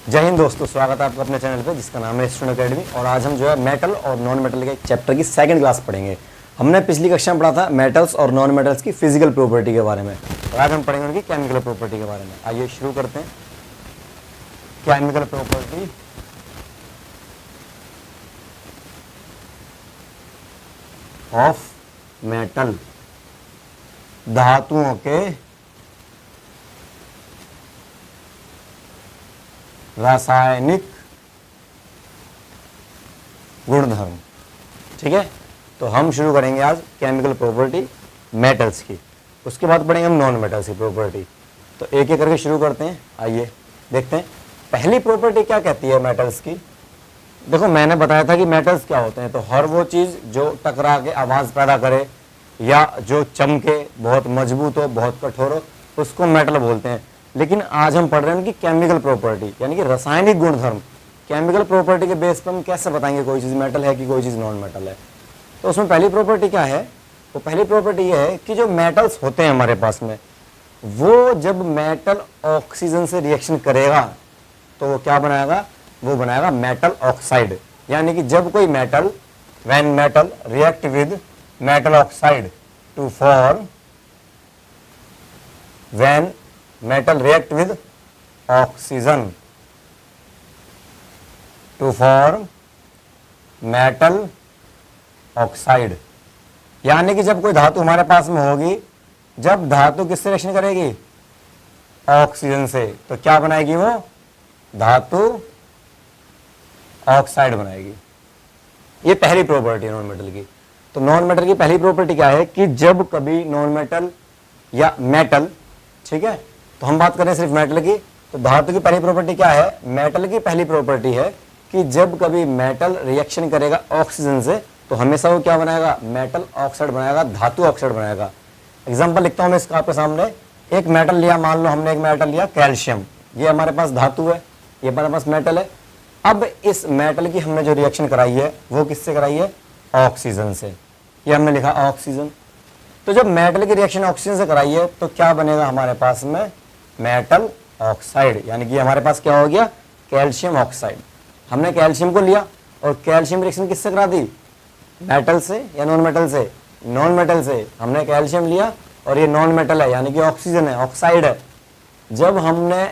जय हिंद दोस्तों, स्वागत है आपका अपने चैनल पे जिसका नाम है स्टूडेंट अकेडमी। और आज हम जो है मेटल और नॉन मेटल के चैप्टर की सेकंड क्लास पढ़ेंगे। हमने पिछली कक्षा में पढ़ा था मेटल्स और नॉन मेटल्स की फिजिकल प्रॉपर्टी के बारे में, और आज हम पढ़ेंगे उनकी केमिकल प्रॉपर्टी के बारे में। आइए शुरू करते हैं। केमिकल प्रॉपर्टी ऑफ मेटल, धातुओं के रासायनिक गुणधर्म। ठीक है, तो हम शुरू करेंगे आज केमिकल प्रॉपर्टी मेटल्स की, उसके बाद पढ़ेंगे हम नॉन मेटल्स की प्रॉपर्टी। तो एक एक करके शुरू करते हैं। आइए देखते हैं पहली प्रॉपर्टी क्या कहती है मेटल्स की। देखो, मैंने बताया था कि मेटल्स क्या होते हैं, तो हर वो चीज़ जो टकरा के आवाज़ पैदा करे या जो चमके, बहुत मजबूत हो, बहुत कठोर हो, उसको मेटल बोलते हैं। लेकिन आज हम पढ़ रहे हैं उनकी केमिकल प्रॉपर्टी, यानी कि रासायनिक गुणधर्म। केमिकल प्रॉपर्टी के बेस पर हम कैसे बताएंगे कोई चीज़ मेटल है कि कोई चीज़ नॉन मेटल है। तो उसमें पहली प्रॉपर्टी क्या है? वो पहली प्रॉपर्टी ये है कि जो मेटल्स होते हैं हमारे पास में, वो जब मेटल ऑक्सीजन से रिएक्शन करेगा तो वो क्या बनाएगा? वो बनाएगा मेटल ऑक्साइड। यानी कि जब कोई metal, when metal react with metal oxide to form, when metal react with oxygen to form metal oxide। यानी कि जब कोई धातु हमारे पास में होगी, जब धातु किससे रिएक्शन करेगी? ऑक्सीजन से, तो क्या बनाएगी? वो धातु ऑक्साइड बनाएगी। ये पहली प्रॉपर्टी है नॉन मेटल की। तो नॉन मेटल की पहली प्रॉपर्टी क्या है कि जब कभी नॉन मेटल या मेटल, ठीक है, तो हम बात करें सिर्फ मेटल की, तो धातु की पहली प्रॉपर्टी क्या है? मेटल की पहली प्रॉपर्टी है कि जब कभी मेटल रिएक्शन करेगा ऑक्सीजन से तो हमेशा वो क्या बनाएगा? मेटल ऑक्साइड बनाएगा, धातु ऑक्साइड बनाएगा। एग्जांपल लिखता हूं मैं इसका आपके सामने। एक मेटल लिया, मान लो हमने एक मेटल लिया कैल्शियम, ये हमारे पास धातु है, ये हमारे पास मेटल है। अब इस मेटल की हमने जो रिएक्शन कराई है वो किससे कराई है? ऑक्सीजन से। ये हमने लिखा ऑक्सीजन। तो जब मेटल की रिएक्शन ऑक्सीजन से कराई है तो क्या बनेगा हमारे पास में? Metal oxide. यानी कि हमारे पास क्या हो गया? Calcium oxide. हमने कैल्शियम को लिया और कैल्शियम रिएक्शन किससे करा दी? मेटल से या नॉन मेटल से? नॉन मेटल से। हमने कैल्शियम लिया और ये नॉन मेटल है, यानी कि ऑक्सीजन है, ऑक्साइड है। जब हमने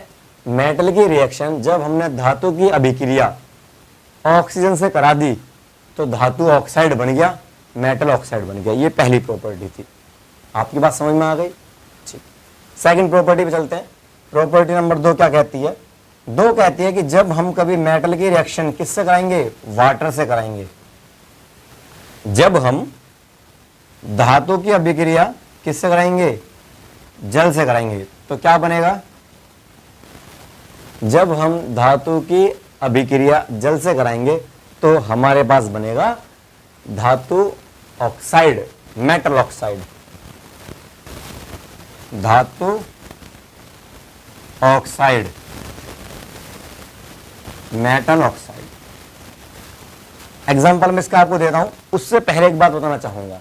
मेटल की रिएक्शन, जब हमने धातु की अभिक्रिया ऑक्सीजन से करा दी तो धातु ऑक्साइड बन गया, मेटल ऑक्साइड बन गया। ये पहली प्रॉपर्टी थी। आपकी बात समझ में आ गई? ठीक। सेकंड प्रॉपर्टी पे चलते हैं। प्रॉपर्टी नंबर 2 क्या कहती है? 2 कहती है कि जब हम कभी मेटल की रिएक्शन किससे कराएंगे? वाटर से कराएंगे। जब हम धातु की अभिक्रिया किससे कराएंगे? जल से कराएंगे, तो क्या बनेगा? जब हम धातु की अभिक्रिया जल से कराएंगे तो हमारे पास बनेगा धातु ऑक्साइड, मेटल ऑक्साइड। धातु ऑक्साइड, मेटल ऑक्साइड। एग्जांपल मैं इसका आपको देता हूं। उससे पहले एक बात बताना चाहूंगा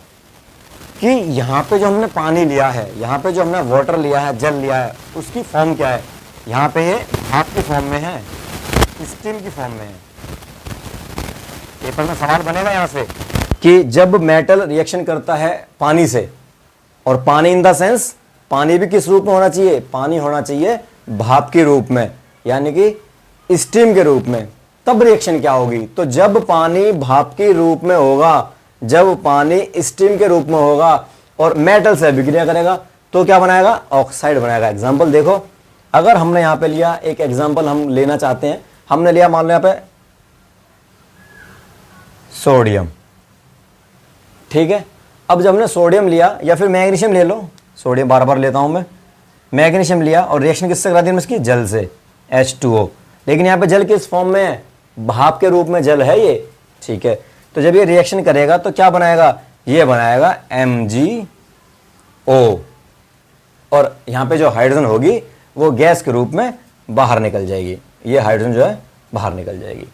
कि यहां पे जो हमने पानी लिया है, यहां पे जो हमने वाटर लिया है, जल लिया है, उसकी फॉर्म क्या है? यहां पे ये भाप की फॉर्म में है, स्टीम की फॉर्म में है। पेपर में सवाल बनेगा यहां से कि जब मेटल रिएक्शन करता है पानी से, और पानी इन द सेंस, पानी भी किस रूप में होना चाहिए? पानी होना चाहिए भाप के रूप में, यानी कि स्टीम के रूप में। तब रिएक्शन क्या होगी? तो जब पानी भाप के रूप में होगा, जब पानी स्टीम के रूप में होगा और मेटल से अभिक्रिया करेगा तो क्या बनाएगा? ऑक्साइड बनाएगा। एग्जाम्पल देखो, अगर हमने यहां पे लिया, एक एग्जाम्पल हम लेना चाहते हैं, हमने लिया मान लो यहां पे सोडियम, ठीक है। अब जब हमने सोडियम लिया, या फिर मैग्नीशियम ले लो, सोडियम बार बार लेता हूं मैं, मैग्नीशियम लिया और रिएक्शन किससे करा दी इसकी? जल से, H2O। लेकिन यहाँ पे जल किस फॉर्म में है? भाप के रूप में जल है ये, ठीक है। तो जब ये रिएक्शन करेगा तो क्या बनाएगा? ये बनाएगा MgO, और यहाँ पे जो हाइड्रोजन होगी वो गैस के रूप में बाहर निकल जाएगी। ये हाइड्रोजन जो है बाहर निकल जाएगी।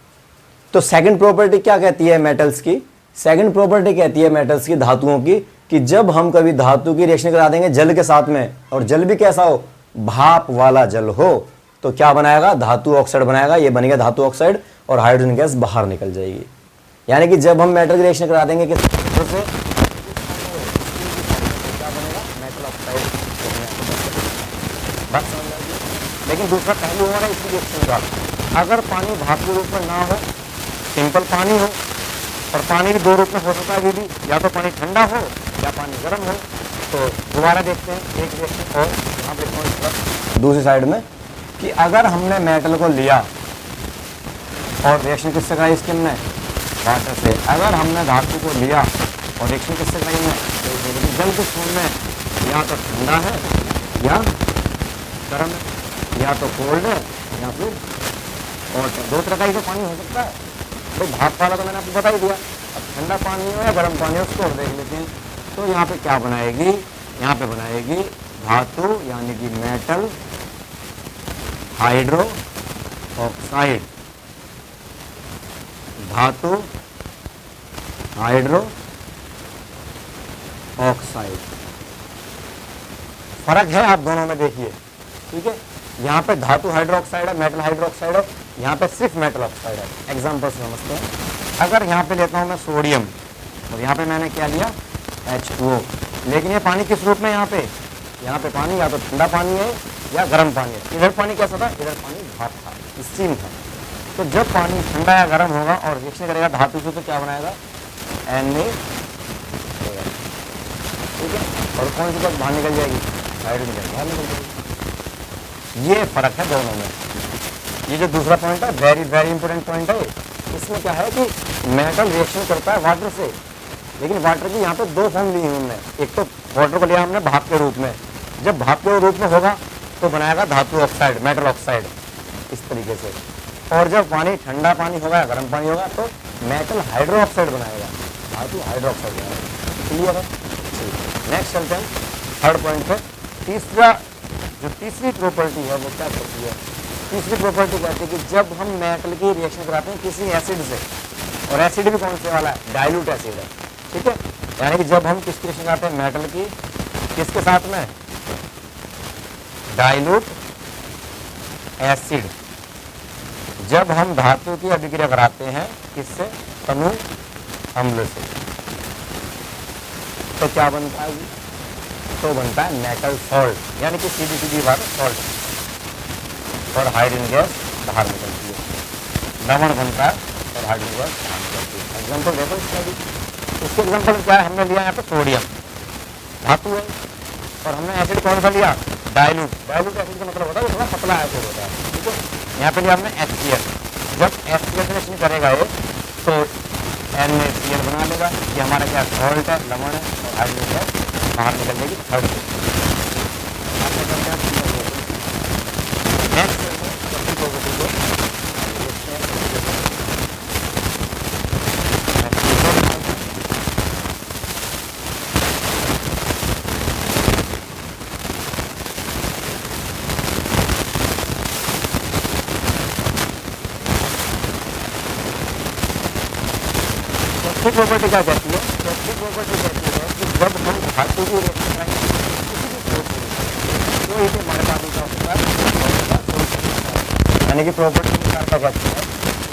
तो सेकंड प्रॉपर्टी क्या कहती है मेटल्स की? सेकंड प्रॉपर्टी कहती है मेटल्स की, धातुओं की, कि जब हम कभी धातु की रिएक्शन करा देंगे जल के साथ में, और जल भी कैसा हो? भाप वाला जल हो, तो क्या बनाएगा, धातु ऑक्साइड बनाएगा, ये बनेगा धातु ऑक्साइड और हाइड्रोजन गैस बाहर निकल जाएगी। यानी कि जब हम मेटल की रिएक्शन करा देंगे किस तरह से, क्या बनेगा, मेटल ऑक्साइड। बस समझ में आ गई। लेकिन दूसरा पहलू हो रहा है इस रिएक्शन का, अगर पानी भाप के रूप में ना हो, सिंपल पानी हो, और पानी भी दो रूप में हो सकता है दीदी, या तो पानी ठंडा हो या पानी गर्म हो। तो दोबारा देखते हैं एक रिएक्शन और यहाँ पे दूसरी साइड में, कि अगर हमने मेटल को लिया और रिएक्शन किससे कराई इसके हमने, वाटर से। अगर हमने धातु को लिया और रिएक्शन किससे कराई हमने, जल के फॉर्म में, या तो ठंडा है या गर्म है, या तो कोल्ड है या फिर और दो तरह का ही तो पानी हो सकता है। तो भाप वाला तो मैंने आपको बता ही दिया। अब ठंडा पानी हो या गर्म पानी हो उसको और देख लेते हैं। तो यहाँ पे क्या बनाएगी, यहाँ पे बनाएगी धातु यानी कि मेटल हाइड्रो ऑक्साइड, धातु हाइड्रो ऑक्साइड। फर्क है आप दोनों में देखिए, ठीक है। यहाँ पे धातु हाइड्रोक्साइड है, मेटल हाइड्रोक्साइड है, यहाँ पे सिर्फ मेटल ऑक्साइड है। एग्जांपल से समझते हैं। अगर यहाँ पे लेता हूँ मैं सोडियम और यहाँ पे मैंने क्या लिया, H2O, लेकिन ये पानी किस रूप में, यहाँ पे पानी या तो ठंडा पानी है या गर्म पानी है। इधर पानी कैसा था, इधर पानी भाप था, स्टीम था। तो जब पानी ठंडा या गर्म होगा और रिएक्शन करेगा धातु से, तो क्या बनाएगा, Na, ठीक है। और कौन सी बात बाहर निकल जाएगी, हाइड्रोजन गैस बाहर निकल जाएगी। ये फर्क है दोनों में। ये जो दूसरा पॉइंट है वेरी वेरी इंपॉर्टेंट पॉइंट है। इसमें क्या है कि मेटल रिएक्शन करता है वाटर से, लेकिन वाटर की यहाँ पे दो फॉर्म ली है हमने। एक तो वाटर को लिया हमने भाप के रूप में, जब भाप के रूप में होगा तो बनाएगा धातु ऑक्साइड, मेटल ऑक्साइड, इस तरीके से। और जब पानी ठंडा पानी होगा या गर्म पानी होगा तो मेटल हाइड्रो ऑक्साइड बनाएगा, धातु हाइड्रो ऑक्साइड बनाएगा। क्लियर है। नेक्स्ट चलते हैं थर्ड पॉइंट पे। तीसरी प्रॉपर्टी है वो क्या कहती है, तीसरी प्रॉपर्टी कहती है कि जब हम मेटल की रिएक्शन कराते हैं किसी एसिड से, और एसिड भी कौन से वाला है, डाइल्यूट एसिड है, ठीक है। यानी कि जब हम किसकी रिएक्शन कराते हैं, मेटल की किसके साथ में, डाइल्यूट एसिड। जब हम धातु की अभिक्रिया कराते हैं किससे, तनु अम्ल से, तो क्या बनता है, तो बनता है मेटल सॉल्ट, यानी कि सीधी सीधी बात सॉल्ट, और हाइड्रोजन गैस बाहर निकलती है। लवण बनता है और हाइड्रोजन गैस बाहर निकलती है। एग्जाम्पल देखो इसका भी। इसके एग्जाम्पल क्या है, हमने लिया यहाँ पे सोडियम, धातु है, और हमने एसिड कौन सा लिया, डाइल्यूट। डाइल्यूट एसिड का मतलब होता है वो थोड़ा पतला एसिड होता है, ठीक है। यहाँ पे लिया हमने HCl। जब HCl रिएक्शन करेगा ये तो NaCl बना लेगा। ये हमारा क्या सॉल्ट है, लवण है, और हाइड्रोजन गैस बाहर निकल जाएगी थर्ड से। नेक्स्ट चौथी प्रॉपर्टी क्या कहती है, चौथी प्रॉपर्टी कहती है कि जब हम धातु की रिएक्शन कराएंगे तो इसे हमारे पास क्या होता है, यानी कि प्रॉपर्टी क्या कहती है,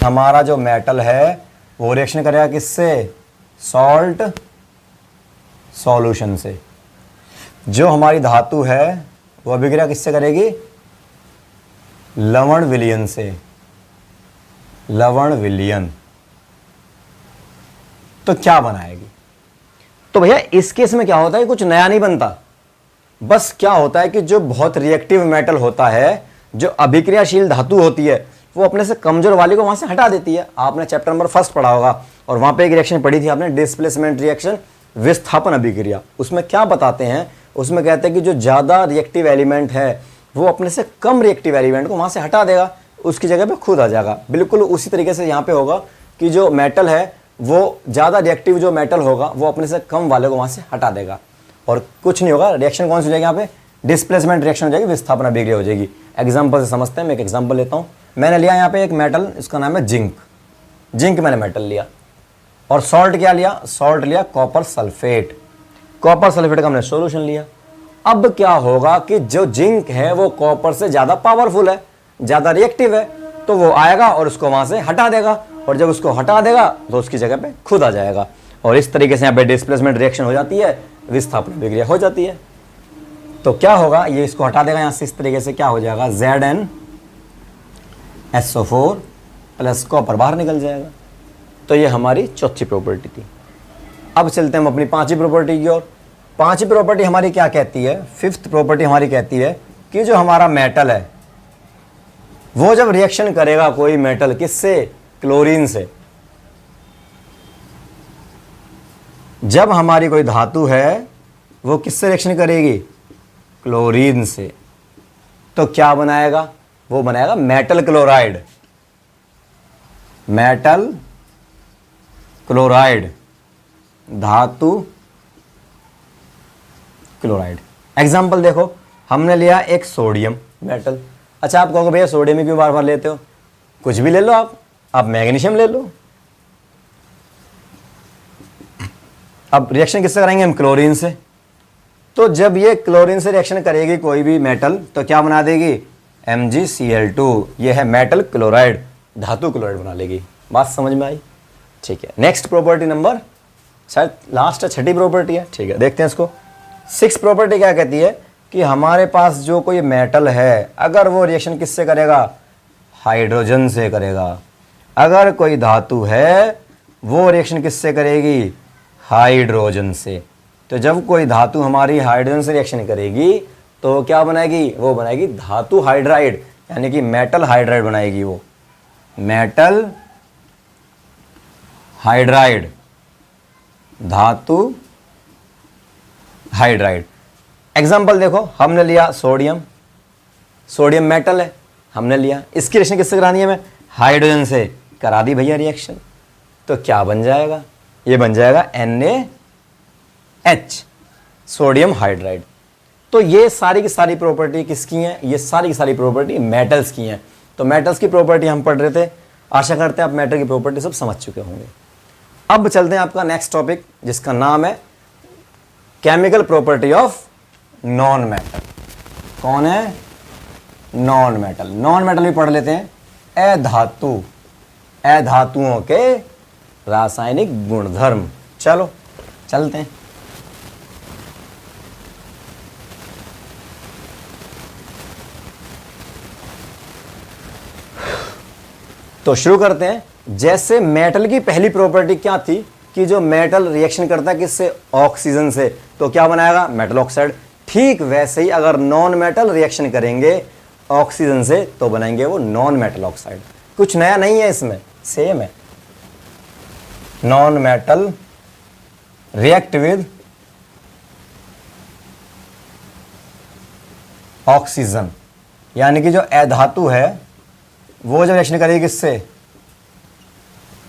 हमारा जो मेटल है वो रिएक्शन करेगा किससे, सॉल्ट सॉल्यूशन से। जो हमारी धातु है वो अभिक्रिया किससे करेगी, लवण विलयन से, लवण विलयन। तो क्या बनाएगी, तो भैया इस केस में क्या होता है, कुछ नया नहीं बनता। बस क्या होता है कि जो बहुत रिएक्टिव मेटल होता है, जो अभिक्रियाशील धातु होती है, वो अपने से कमजोर वाली को वहां से हटा देती है। आपने चैप्टर नंबर 1 पढ़ा होगा और वहां पे एक रिएक्शन पढ़ी थी आपने, डिस्प्लेसमेंट रिएक्शन, विस्थापन अभिक्रिया। उसमें क्या बताते हैं, उसमें कहते हैं कि जो ज्यादा रिएक्टिव एलिमेंट है वो अपने से कम रिएक्टिव एलिमेंट को वहां से हटा देगा, उसकी जगह पे खुद आ जाएगा। बिल्कुल उसी तरीके से यहाँ पे होगा कि जो मेटल है वो ज़्यादा रिएक्टिव जो मेटल होगा वो अपने से कम वाले को वहाँ से हटा देगा, और कुछ नहीं होगा। रिएक्शन कौन सी हो जाएगी, यहाँ पे डिस्प्लेसमेंट रिएक्शन हो जाएगी, विस्थापन अभिक्रिया हो जाएगी। एग्जांपल से समझते हैं। मैं एक एग्जांपल लेता हूँ। मैंने लिया यहाँ पे एक मेटल, इसका नाम है जिंक। जिंक मैंने मेटल लिया, और सॉल्ट क्या लिया, सॉल्ट लिया कॉपर सल्फेट। कॉपर सल्फेट का हमने सॉल्यूशन लिया। अब क्या होगा कि जो जिंक है वो कॉपर से ज़्यादा पावरफुल है, ज़्यादा रिएक्टिव है, तो वो आएगा और उसको वहाँ से हटा देगा, और जब उसको हटा देगा तो उसकी जगह पे खुद आ जाएगा, और इस तरीके से यहाँ पे डिस्प्लेसमेंट रिएक्शन हो जाती है, विस्थापन अभिक्रिया हो जाती है। तो क्या होगा, ये इसको हटा देगा यहाँ से, इस तरीके से क्या हो जाएगा, ZnSO4 प्लस कॉपर बाहर निकल जाएगा। तो ये हमारी चौथी प्रॉपर्टी थी। अब चलते हैं हम अपनी पांचवी प्रॉपर्टी की ओर। पांचवी प्रॉपर्टी हमारी क्या कहती है, फिफ्थ प्रॉपर्टी हमारी कहती है कि जो हमारा मेटल है वो जब रिएक्शन करेगा कोई मेटल, किससे, क्लोरीन से, जब हमारी कोई धातु है वो किससे रिएक्शन करेगी, क्लोरीन से, तो क्या बनाएगा, वो बनाएगा मेटल क्लोराइड। मेटल क्लोराइड, धातु क्लोराइड। एग्जाम्पल देखो, हमने लिया एक सोडियम मेटल। अच्छा, आप कहोगे भैया सोडियम ही क्यों बार बार लेते हो, कुछ भी ले लो आप मैग्नीशियम ले लो। अब रिएक्शन किससे कराएंगे हम, क्लोरीन से। तो जब ये क्लोरीन से रिएक्शन करेगी कोई भी मेटल, तो क्या बना देगी, MgCl2। ये है मेटल क्लोराइड, धातु क्लोराइड बना लेगी। बात समझ में आई, ठीक है। नेक्स्ट प्रॉपर्टी नंबर, शायद लास्ट है, छठी प्रॉपर्टी है, ठीक है, देखते हैं इसको। सिक्स प्रॉपर्टी क्या कहती है कि हमारे पास जो कोई मेटल है, अगर वो रिएक्शन किससे करेगा, हाइड्रोजन से करेगा। अगर कोई धातु है वो रिएक्शन किससे करेगी, हाइड्रोजन से। तो जब कोई धातु हमारी हाइड्रोजन से रिएक्शन करेगी तो क्या बनाएगी, वो बनाएगी धातु हाइड्राइड, यानी कि मेटल हाइड्राइड बनाएगी। वो मेटल हाइड्राइड, धातु हाइड्राइड। एग्जाम्पल देखो, हमने लिया सोडियम, सोडियम मेटल है, हमने लिया, इसकी रिएक्शन किससे करानी है, मैं हाइड्रोजन से करा दी भैया रिएक्शन। तो क्या बन जाएगा, ये बन जाएगा NaH, सोडियम हाइड्राइड। तो ये सारी की सारी प्रॉपर्टी किसकी हैं, ये सारी की सारी प्रॉपर्टी मेटल्स की हैं। तो मेटल्स की प्रॉपर्टी हम पढ़ रहे थे, आशा करते हैं आप मेटल की प्रॉपर्टी सब समझ चुके होंगे। अब चलते हैं आपका नेक्स्ट टॉपिक, जिसका नाम है chemical property of non metal. कौन है, नॉन मेटल। नॉन मेटल भी पढ़ लेते हैं, अधातु, अधातुओं के रासायनिक गुणधर्म। चलो चलते हैं। तो शुरू करते हैं। जैसे मेटल की पहली प्रॉपर्टी क्या थी कि जो मेटल रिएक्शन करता है किससे, ऑक्सीजन से, तो क्या बनाएगा, मेटल ऑक्साइड। ठीक वैसे ही अगर नॉन मेटल रिएक्शन करेंगे ऑक्सीजन से तो बनाएंगे वो नॉन मेटल ऑक्साइड। कुछ नया नहीं है इसमें, सेम है। Non metal react with oxygen, यानी कि जो अधातु है वो जब रिएक्शन करेगी किससे,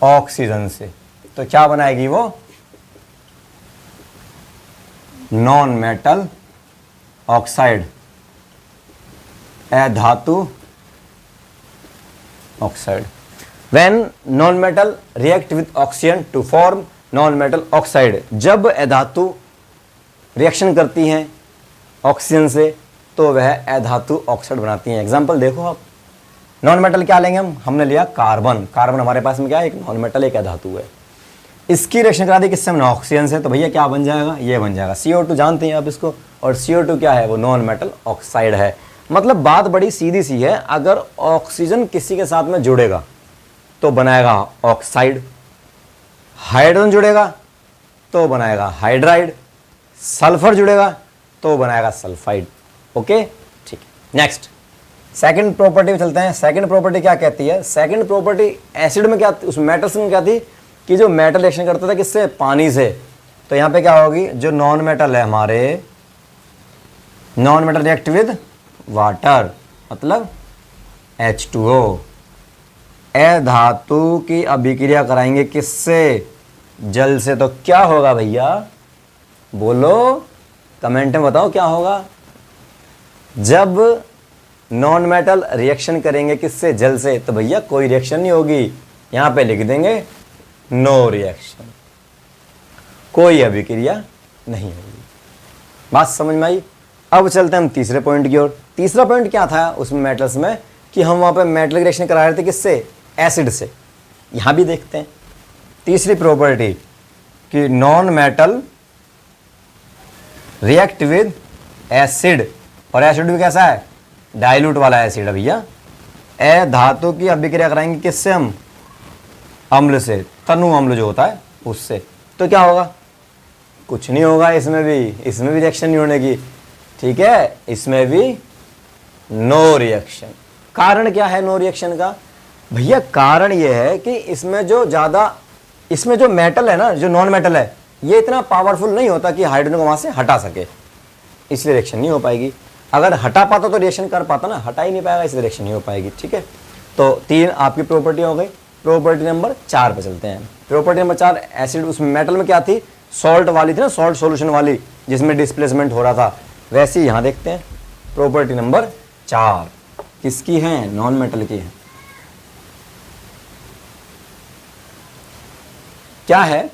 ऑक्सीजन से, तो क्या बनाएगी वो, नॉन मेटल ऑक्साइड, अधातु oxide. When non metal react with oxygen to form non metal oxide, जब अधातु रिएक्शन करती हैं ऑक्सीजन से तो वह अधातु ऑक्साइड बनाती हैं। एग्जांपल देखो आप, नॉन मेटल क्या लेंगे हम, हमने लिया कार्बन। कार्बन हमारे पास में क्या है, एक नॉन मेटल एक अधातु है। इसकी रिएक्शन करा दी किससे, हमने ऑक्सीजन से, तो भैया क्या बन जाएगा, ये बन जाएगा CO2। जानते हैं आप इसको, और CO2 क्या है, वो नॉन मेटल ऑक्साइड है। मतलब बात बड़ी सीधी सी है, अगर ऑक्सीजन किसी के साथ में जुड़ेगा तो बनाएगा ऑक्साइड, हाइड्रोजन जुड़ेगा तो बनाएगा हाइड्राइड, सल्फर जुड़ेगा तो बनाएगा सल्फाइड। ओके, ठीक है। नेक्स्ट सेकंड प्रॉपर्टी में चलते हैं। सेकंड प्रॉपर्टी क्या कहती है, सेकंड प्रॉपर्टी एसिड में क्या, उस मेटल्स में क्या थी कि जो मेटल रिएक्शन करता था किससे, पानी से, तो यहाँ पे क्या होगी, जो नॉन मेटल है हमारे, non metal react with water, मतलब H2O। अधातु की अभिक्रिया कराएंगे किससे, जल से, तो क्या होगा भैया, बोलो कमेंट में बताओ क्या होगा। जब नॉन मेटल रिएक्शन करेंगे किससे, जल से, तो भैया कोई रिएक्शन नहीं होगी, यहां पे लिख देंगे नो रिएक्शन, कोई अभिक्रिया नहीं होगी। बात समझ में आई। अब चलते हैं हम तीसरे पॉइंट की ओर। तीसरा पॉइंट क्या था उसमें मेटल्स में, कि हम वहाँ पे मेटल की रिएक्शन करा रहे थे किससे, एसिड से। यहाँ भी देखते हैं तीसरी प्रॉपर्टी कि non metal react with acid, और एसिड भी कैसा है, डाइल्यूट वाला एसिड है भैया। ए धातु की अभिक्रिया कराएंगे किससे हम, अम्ल से, तनु अम्ल जो होता है उससे। तो क्या होगा, कुछ नहीं होगा, इसमें भी रिएक्शन नहीं होने की, ठीक है, इसमें भी नो रिएक्शन। कारण क्या है नो रिएक्शन का भैया, कारण ये है कि इसमें जो मेटल है ना, जो नॉन मेटल है, ये इतना पावरफुल नहीं होता कि हाइड्रोजन को वहां से हटा सके, इसलिए रिएक्शन नहीं हो पाएगी। अगर हटा पाता तो रिएक्शन कर पाता ना, हटा ही नहीं पाएगा, इसलिए रिएक्शन नहीं हो पाएगी, ठीक है। तो 3 आपकी प्रॉपर्टी हो गई। प्रॉपर्टी नंबर 4 पे चलते हैं। प्रॉपर्टी नंबर 4, एसिड, उसमें मेटल में क्या थी, सॉल्ट वाली थी ना, सॉल्ट सॉल्यूशन वाली, जिसमें डिस्प्लेसमेंट हो रहा था, वैसे ही यहाँ देखते हैं। प्रॉपर्टी नंबर 4 किसकी है, नॉन मेटल की है। क्या है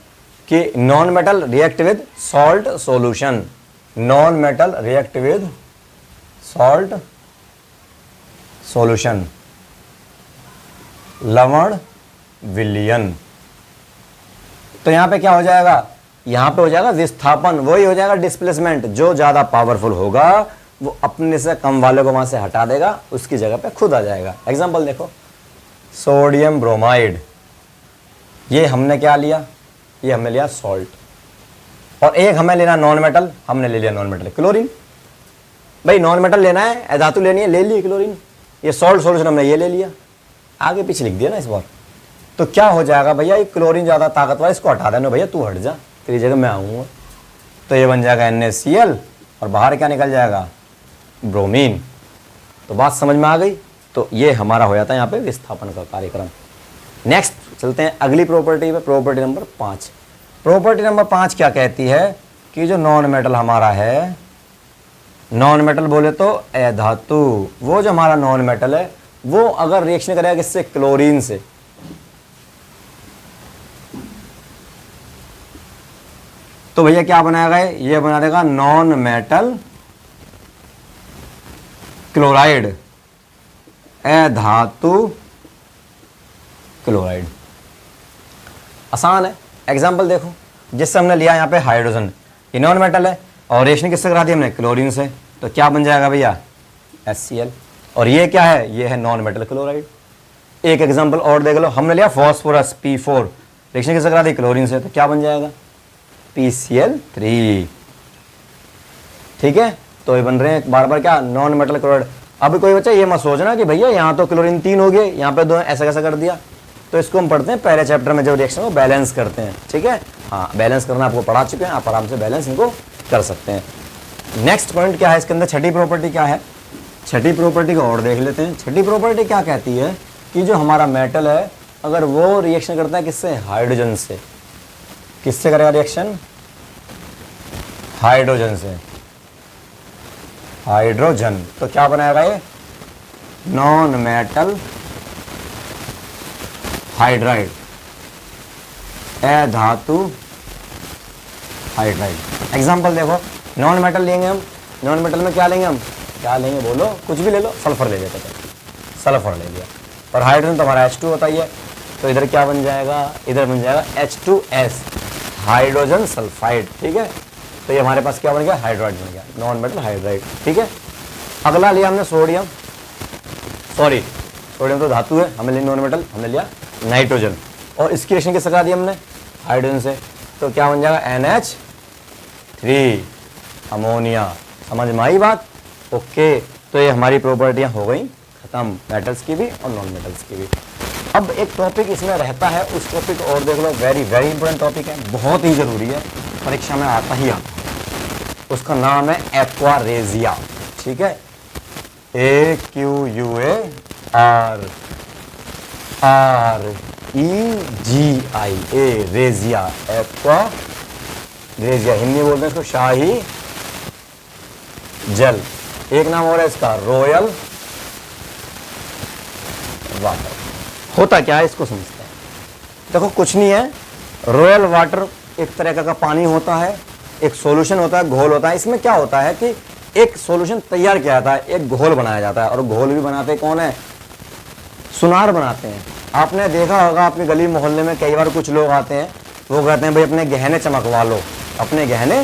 कि non metal react with salt solution, non metal react with salt solution, लवण विलयन। तो यहां पे क्या हो जाएगा, यहां पे हो जाएगा विस्थापन, वही हो जाएगा डिस्प्लेसमेंट। जो ज्यादा पावरफुल होगा वो अपने से कम वाले को वहां से हटा देगा, उसकी जगह पे खुद आ जाएगा। एग्जांपल देखो, सोडियम ब्रोमाइड, ये हमने क्या लिया, ये हमने लिया सॉल्ट, और एक हमें लेना नॉन मेटल, हमने ले लिया नॉन मेटल क्लोरीन। भाई नॉन मेटल लेना है, धातु लेनी है, ले ली क्लोरीन। ये सॉल्ट सॉल्यूशन हमने ये ले लिया, आगे पीछे लिख दिया ना इस बार। तो क्या हो जाएगा भैया, ये क्लोरीन ज्यादा ताकतवर, इसको हटा देना भैया, तू हट जा, तेरी जगह मैं आऊंगा। तो ये बन जाएगा NaCl, और बाहर क्या निकल जाएगा, ब्रोमीन। तो बात समझ में आ गई। तो ये हमारा हो जाता है यहाँ पे विस्थापन का कार्यक्रम। नेक्स्ट चलते हैं अगली प्रॉपर्टी पे, प्रॉपर्टी नंबर 5। प्रॉपर्टी नंबर 5 क्या कहती है कि जो नॉन मेटल हमारा है, नॉन मेटल बोले तो अधातु, वो जो हमारा नॉन मेटल है वो अगर रिएक्शन करेगा किससे, क्लोरीन से, तो भैया क्या बनाएगा, ये बना देगा नॉन मेटल क्लोराइड, अधातु क्लोराइड। आसान है। एग्जाम्पल देखो, जिससे हमने लिया यहाँ पे हाइड्रोजन, ये नॉन मेटल है और रिएक्शन किससे करा दी हमने, क्लोरीन से, तो क्या बन जाएगा भैया, HCl। और ये क्या है, ये है नॉन मेटल क्लोराइड। एक एग्जाम्पल और देख लो, हमने लिया फॉस्फोरस P4, रिएक्शन किससे करा दी, क्लोरीन से, तो क्या बन जाएगा, PCl3। ठीक है, तो ये बन रहे हैं बार बार क्या, नॉन मेटल क्लोराइड। अब कोई बच्चा ये मत सोचना कि भैया यहाँ तो क्लोरीन 3 हो गए, यहाँ पे 2, ऐसा कैसा कर दिया। तो इसको हम पढ़ते हैं पहले चैप्टर में, जब रिएक्शन को बैलेंस करते हैं, ठीक है। हाँ, बैलेंस करना आपको पढ़ा चुके हैं, आप आराम से बैलेंस इनको कर सकते हैं। नेक्स्ट पॉइंट क्या है इसके अंदर, छठी प्रॉपर्टी क्या है, छठी प्रॉपर्टी को और देख लेते हैं। छठी प्रॉपर्टी क्या कहती है कि जो हमारा मेटल है, अगर वो रिएक्शन करता है किससे, हाइड्रोजन से, किससे करेगा रिएक्शन, हाइड्रोजन से, हाइड्रोजन, तो क्या बनाएगा ये, नॉन मेटल हाइड्राइड, अधातु हाइड्राइड। एग्जांपल देखो, नॉन मेटल लेंगे हम, नॉन मेटल में क्या लेंगे हम, क्या लेंगे बोलो, कुछ भी ले लो, सल्फर ले लेते हैं, सल्फर ले लिया। और हाइड्रोजन तो हमारा H2 होता ही है, तो इधर क्या बन जाएगा, इधर बन जाएगा H2S, हाइड्रोजन सल्फाइड। ठीक है, तो ये हमारे पास क्या बन गया, हाइड्राइड बन गया, नॉन मेटल हाइड्राइड। ठीक है, अगला लिया हमने सोडियम, सॉरी सोडियम तो धातु है, हमने लिया नॉन मेटल, हमने लिया नाइट्रोजन, और इसकी रिएक्शन किससे करा दी हमने, हाइड्रोजन से, तो क्या बन जाएगा, NH3, अमोनिया। समझ में आई बात, ओके। तो ये हमारी प्रॉपर्टियां हो गई खत्म, मेटल्स की भी और नॉन मेटल्स की भी। अब एक टॉपिक इसमें रहता है, उस टॉपिक को और देख लो, वेरी वेरी इंपॉर्टेंट टॉपिक है, बहुत ही जरूरी है, परीक्षा में आता ही आता है। उसका नाम है एक्वारेजिया। ठीक है, AQUAREGIA, रेजिया, एक्वारेजिया, हिंदी बोलते हैं इसको शाही जल। एक नाम और है इसका, रॉयल वाटर। होता क्या है इसको समझते हैं। देखो कुछ नहीं है, रॉयल वाटर एक तरह का पानी होता है, एक सॉल्यूशन होता है, घोल होता है। इसमें क्या होता है कि एक सॉल्यूशन तैयार किया जाता है, एक घोल बनाया जाता है, और घोल भी बनाते कौन है, सुनार बनाते हैं। आपने देखा होगा आपके गली मोहल्ले में कई बार कुछ लोग आते हैं, वो कहते हैं भाई अपने गहने चमकवा लो, अपने गहने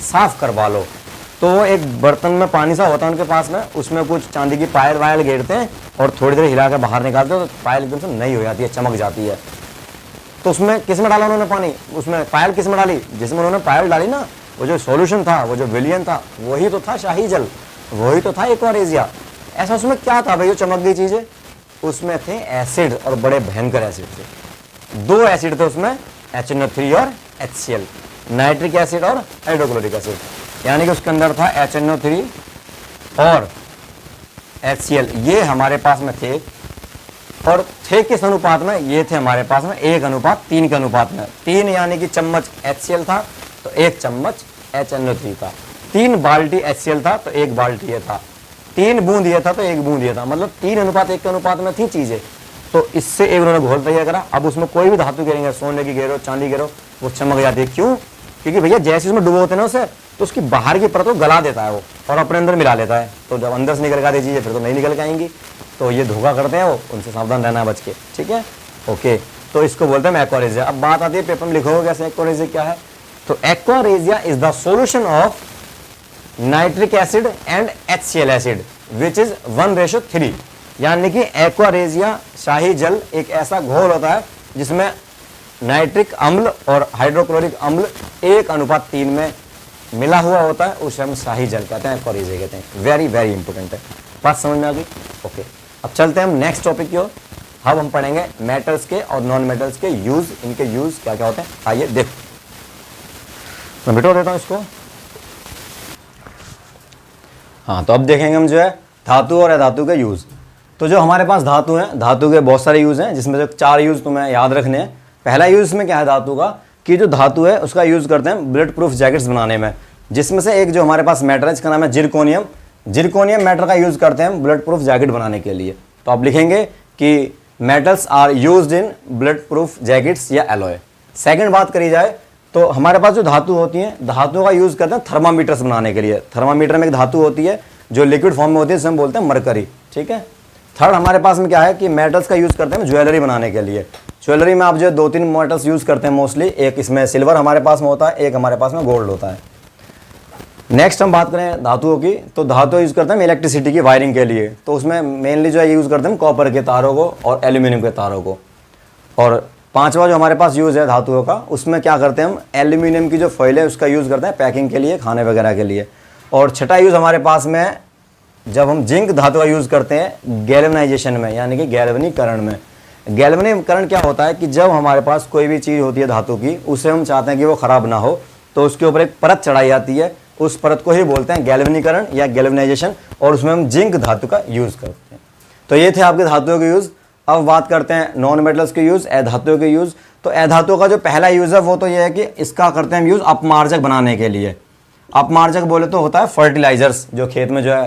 साफ करवा लो। तो वो एक बर्तन में पानी सा होता है उनके पास में, उसमें कुछ चांदी की पायल वायल घेरते हैं और थोड़ी देर हिला कर बाहर निकालते हैं, तो पायल एकदम से नई हो जाती है, चमक जाती है। तो उसमें किस में डाला उन्होंने पानी, उसमें पायल किस में डाली, जिसमें उन्होंने पायल डाली ना, वो जो सॉल्यूशन था, वो जो विलियन था, वही तो था शाही जल, वही तो था एक्वारेजिया। ऐसा उसमें क्या था भाई जो चमक गई चीजें, उसमें थे एसिड, और बड़े भयंकर एसिड थे। 2 एसिड थे उसमें, HNO3 और HCl, नाइट्रिक एसिड और हाइड्रोक्लोरिक एसिड। यानी कि उसके अंदर था HNO3 और HCl, ये हमारे पास में थे। और थे किस अनुपात में, ये थे हमारे पास में 1:3 के अनुपात में। 3 यानी कि चम्मच HCl था तो 1 चम्मच HNO3 था, 3 बाल्टी HCl था तो 1 बाल्टी ये था, 3 बूंद ये था तो 1 बूंद ये था, मतलब 3:1 के अनुपात में थी चीजें। तो इससे एक उन्होंने घोल तैयार करा। अब उसमें कोई भी धातु गिरेंगे, सोने की गिरो, चांदी गिरो, वो चमक जाती है। क्यों? क्योंकि भैया जैसे उसमें डुबोते ना उसे, तो उसकी बाहर की परत को गला देता है वो और अपने अंदर मिला लेता है। तो जब अंदर से निकल कर चीजें फिर तो नहीं निकल के आएंगी। तो ये धोखा करते हैं वो, उनसे सावधान रहना है बच के, ठीक है, ओके। तो इसको बोलते हैं एक्वारेजिया। अब बात आती है पेपर में लिखोगे कैसे एक्वारेजिया क्या है। तो aqua regia is the solution of nitric acid and HCl acid which is 1:3। यानी कि एक्वारेजिया शाही जल एक ऐसा घोल होता है जिसमें नाइट्रिक अम्ल और हाइड्रोक्लोरिक अम्ल 1:3 में मिला हुआ होता है, उसे हम शाही जल कहते हैं, एक्वारेजिया कहते हैं। वेरी वेरी इंपॉर्टेंट है, बात समझ में आ गई, ओके। अब चलते हैं हम नेक्स्ट टॉपिक की ओर। अब हम पढ़ेंगे मेटल्स के और नॉन मेटल्स के यूज, इनके यूज क्या क्या होते हैं, आइए देखो। मैं मिटा देता हूं इसको। हाँ, तो अब देखेंगे हम जो है धातु और अधातु के यूज। तो जो हमारे पास धातु हैं, धातु के बहुत सारे यूज हैं, जिसमें से 4 यूज तुम्हें याद रखने हैं। पहला यूज में क्या है धातु का, कि जो धातु है उसका यूज करते हैं बुलेट प्रूफ जैकेट्स बनाने में, जिसमें से एक जो हमारे पास मेटल है जिसका नाम है जिरकोनियम। जिरकोनियम मेटल का यूज करते हैं बुलेट प्रूफ जैकेट बनाने के लिए। तो आप लिखेंगे कि metals are used in bullet proof jackets या एलॉय। सेकंड बात करी जाए तो हमारे पास जो धातु होती हैं, धातुओं का यूज करते हैं थर्मामीटर्स बनाने के लिए। थर्मामीटर में एक धातु होती है जो लिक्विड फॉर्म में होती है, जिसे हम बोलते हैं मरकरी, ठीक है। थर्ड हमारे पास में क्या है कि मेटल्स का यूज करते हैं ज्वेलरी बनाने के लिए। ज्वेलरी में आप जो 2-3 मेटल्स यूज करते हैं मोस्टली, एक इसमें सिल्वर हमारे पास में होता है, एक हमारे पास में गोल्ड होता है। नेक्स्ट हम बात करें धातुओं की, तो धातु यूज करते हैं इलेक्ट्रिसिटी की वायरिंग के लिए। तो उसमें मेनली जो है यूज करते हैं कॉपर के तारों को और एल्यूमिनियम के तारों को। और 5वां जो हमारे पास यूज है धातुओं का, उसमें क्या करते हैं हम एल्यूमिनियम की जो फॉइल है उसका यूज करते हैं पैकिंग के लिए, खाने वगैरह के लिए। और 6ठा यूज हमारे पास में जब हम जिंक धातु का यूज करते हैं गैल्वेनाइजेशन में, यानी कि गैल्वनीकरण में। गैल्वनीकरण क्या होता है कि जब हमारे पास कोई भी चीज़ होती है धातु की, उसे हम चाहते हैं कि वो खराब ना हो, तो उसके ऊपर एक परत चढ़ाई जाती है, उस परत को ही बोलते हैं गैल्वनीकरण या गैल्वेनाइजेशन, और उसमें हम जिंक धातु का यूज करते हैं। तो ये थे आपके धातुओं के यूज। अब बात करते हैं नॉन मेटल्स के यूज, अधातुओं के यूज। तो अधातुओं का जो पहला यूज है वो तो ये है कि इसका करते हैं यूज अपमार्जक बनाने के लिए। अपमार्जक बोले तो होता है फर्टिलाइजर्स, जो खेत में जो है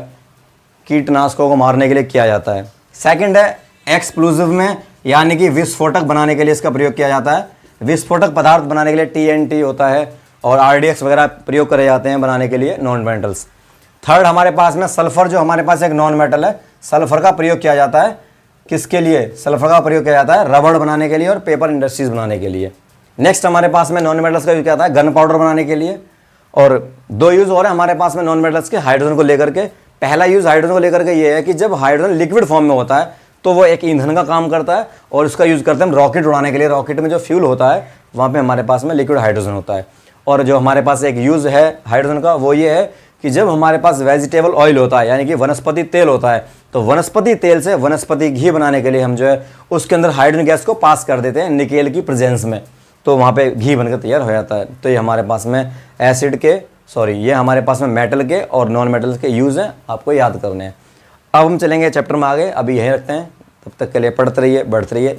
कीटनाशकों को मारने के लिए किया जाता है। सेकंड है एक्सप्लोजिव में, यानी कि विस्फोटक बनाने के लिए इसका प्रयोग किया जाता है। विस्फोटक पदार्थ बनाने के लिए TNT होता है और RDX वगैरह प्रयोग करे जाते हैं बनाने के लिए नॉन मेटल्स। थर्ड हमारे पास में सल्फर, जो हमारे पास एक नॉन मेटल है, सल्फर का प्रयोग किया जाता है किसके लिए, सल्फर का प्रयोग किया जाता है रबड़ बनाने के लिए और पेपर इंडस्ट्रीज बनाने के लिए। नेक्स्ट हमारे पास में नॉन मेटल्स का यूज किया जाता है गन पाउडर बनाने के लिए। और 2 यूज और है हमारे पास में नॉन मेटल्स के हाइड्रोजन को लेकर के। पहला यूज हाइड्रोजन को लेकर के ये है कि जब हाइड्रोजन लिक्विड फॉर्म में होता है तो वो एक ईंधन का काम करता है, और उसका यूज करते हैं हम रॉकेट उड़ाने के लिए। रॉकेट में जो फ्यूल होता है वहाँ पे हमारे पास में लिक्विड हाइड्रोजन होता है। और जो हमारे पास एक यूज है हाइड्रोजन का वो ये है कि जब हमारे पास वेजिटेबल ऑयल होता है, यानी कि वनस्पति तेल होता है, तो वनस्पति तेल से वनस्पति घी बनाने के लिए हम जो है उसके अंदर हाइड्रोजन गैस को पास कर देते हैं निकेल की प्रेजेंस में, तो वहाँ पे घी बनकर तैयार हो जाता है। तो ये हमारे पास में ये हमारे पास में मेटल के और नॉन मेटल के यूज़ हैं, आपको याद करने हैं। अब हम चलेंगे चैप्टर में आगे, अभी यहीं रखते हैं, तब तक के लिए पढ़ते रहिए, बढ़ते रहिए।